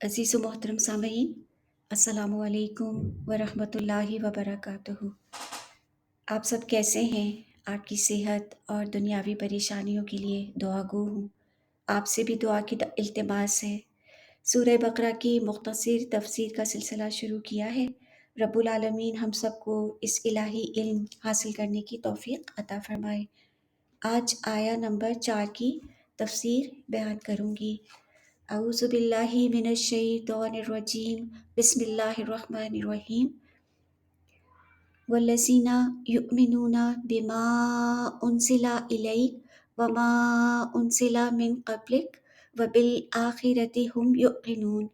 अज़ीज़ व मोहतरम सामईन, अस्सलामु अलैकुम वरहमतुल्लाहि वबरकातुहू। आप सब कैसे हैं? आपकी सेहत और दुनियावी परेशानियों के लिए दुआगो हूँ। आपसे भी दुआ की इल्तिमास है। सूरह बकरा की मुख्तसर तफसीर का सिलसिला शुरू किया है। रब्बुल आलमीन हम सबको इस इलाही इल्म हासिल करने की तौफीक अता फरमाए। आज आया नंबर 4 की तफसीर बयान करूँगी। अऊज़ु बिल्लाहि मिनश शैतानिर रजीम, बिस्मिल्लाहिर रहमानिर रहीम। वल्लज़ीना युमिनूना बिमा उनसिला इलैक वमा उनसिला मिन क़ब्लिक व बिल आखिरति हुम युक़िनून।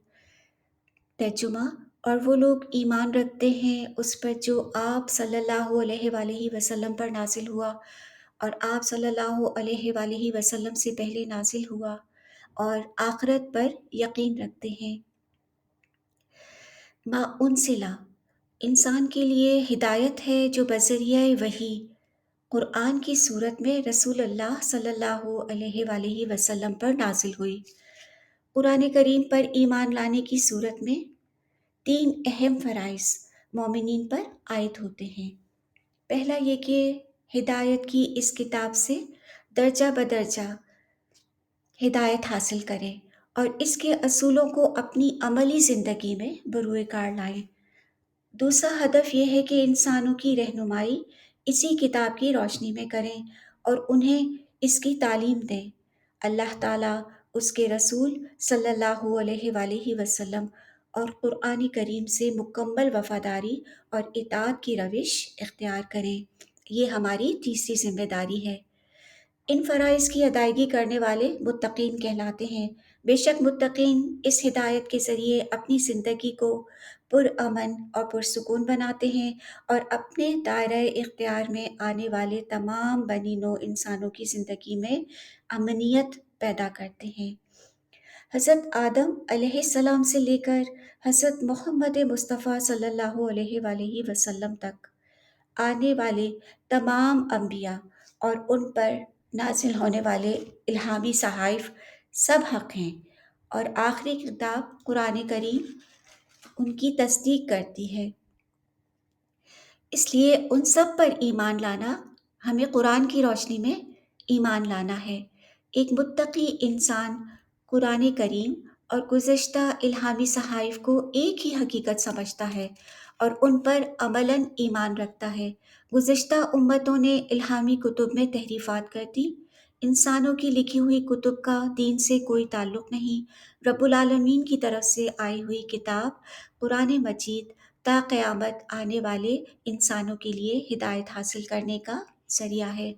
तर्जुमा, और वो लोग ईमान रखते हैं उस पर जो आप सल्लल्लाहु अलैहि वसल्लम पर नाजिल हुआ और आप सल्लल्लाहु अलैहि वसल्लम से पहले नाजिल हुआ, और आखिरत पर यकीन रखते हैं। मा उनसिला, इंसान के लिए हिदायत है जो बज़रिया वही कुरान की सूरत में रसूलुल्लाह सल्लल्लाहु अलैहि वसल्लम पर नाजिल हुई। कुरान करीम पर ईमान लाने की सूरत में 3 अहम फ़राइज़ मोमिनीन पर आयद होते हैं। पहला ये कि हिदायत की इस किताब से दर्जा बदर्जा हिदायत हासिल करें और इसके असूलों को अपनी अमली ज़िंदगी में बरूए कार लाएं। दूसरा हदफ ये है कि इंसानों की रहनुमाई इसी किताब की रोशनी में करें और उन्हें इसकी तालीम दें। अल्लाह ताला, उसके रसूल सल्लल्लाहु अलैहि वसल्लम और कुरान करीम से मुकम्मल वफ़ादारी और इताअत की रविश इख्तियार करें। ये हमारी तीसरी ज़िम्मेदारी है। इन फ़राइज़ की अदायगी करने वाले मुत्तक़ीन कहलाते हैं। बेशक मुत्तक़ीन इस हिदायत के ज़रिए अपनी ज़िंदगी को पुरअमन और पुरसुकून बनाते हैं और अपने दायरे इख्तियार में आने वाले तमाम बनी नौ इंसानों की ज़िंदगी में अमनीयत पैदा करते हैं। हज़रत आदम अलैहिस्सलाम से लेकर हज़रत मोहम्मद मुस्तफ़ा सल्लल्लाहु अलैहि वसल्लम तक आने वाले तमाम अंबिया और उन पर नाजिल होने वाले इल्हामी सहाइफ सब हक़ हैं, और आखिरी किताब कुरान करीम उनकी तस्दीक करती है। इसलिए उन सब पर ईमान लाना, हमें कुरान की रोशनी में ईमान लाना है। एक मुत्तकी इंसान कुरान करीम और गुज़श्ता इल्हामी सहाइफ को एक ही हकीकत समझता है और उन पर अमलन ईमान रखता है। गुज़श्ता उम्मतों ने इल्हामी कुतुब में तहरीफ़ात कर दी। इंसानों की लिखी हुई कुतुब का दीन से कोई ताल्लुक़ नहीं। रब्बुल आलमीन की तरफ से आई हुई किताब कुरान मजीद ता क़यामत आने वाले इंसानों के लिए हिदायत हासिल करने का ज़रिया है।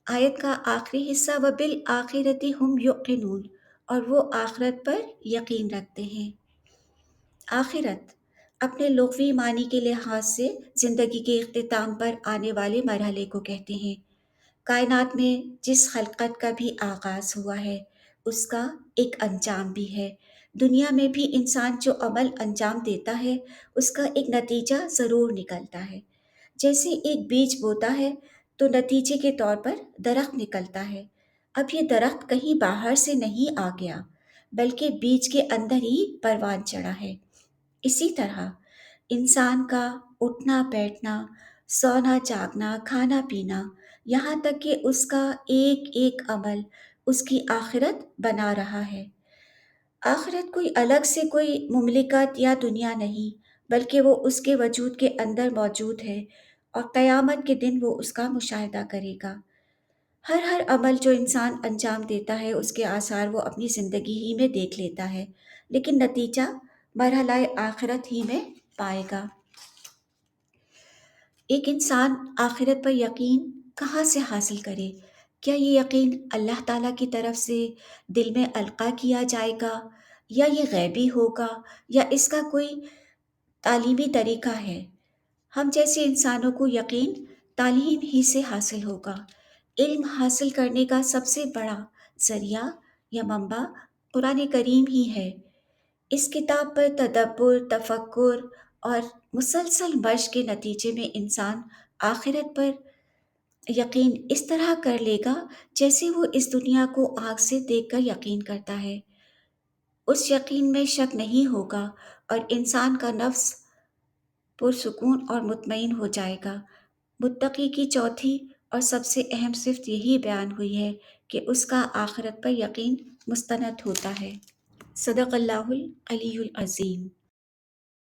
आयत का आखिरी हिस्सा व बिल आखिरति हुम युक़िनून, और वो आखिरत पर यकीन रखते हैं। आखिरत अपने लुग़वी मानी के लिहाज से ज़िंदगी के इख्तिताम पर आने वाले मरहले को कहते हैं। कायनात में जिस खलकत का भी आगाज़ हुआ है उसका एक अंजाम भी है। दुनिया में भी इंसान जो अमल अंजाम देता है उसका एक नतीजा ज़रूर निकलता है। जैसे एक बीज बोता है तो नतीजे के तौर पर दरख्त निकलता है। अब ये दरख्त कहीं बाहर से नहीं आ गया, बल्कि बीज के अंदर ही परवान चढ़ा है। इसी तरह इंसान का उठना बैठना, सोना जागना, खाना पीना, यहाँ तक कि उसका एक एक अमल उसकी आखिरत बना रहा है। आखिरत कोई अलग से कोई मुमलिकत या दुनिया नहीं, बल्कि वो उसके वजूद के अंदर मौजूद है और क़यामत के दिन वो उसका मुशाहिदा करेगा। हर अमल जो इंसान अंजाम देता है उसके आसार वो अपनी ज़िंदगी ही में देख लेता है, लेकिन नतीजा मरहला आखिरत ही में पाएगा। एक इंसान आखिरत पर यकीन कहाँ से हासिल करे? क्या ये यकीन अल्लाह ताला की तरफ से दिल में अलक़ा किया जाएगा, या ये गैबी होगा, या इसका कोई तालीमी तरीक़ा है? हम जैसे इंसानों को यकीन तालीम ही से हासिल होगा। इल्म हासिल करने का सबसे बड़ा ज़रिया या मंबा कुरान करीम ही है। इस किताब पर तदब्बुर, तफक्कुर और मुसलसल मश्क के नतीजे में इंसान आखिरत पर यकीन इस तरह कर लेगा जैसे वो इस दुनिया को आँख से देखकर यकीन करता है। اس یقین میں شک نہیں ہوگا اور انسان کا نفس پرسکون اور مطمئن ہو جائے گا۔ متقی کی چوتھی اور سب سے اہم صفت یہی بیان ہوئی ہے کہ اس کا آخرت پر یقین مستند ہوتا ہے۔ صدق اللہ العلی العظیم۔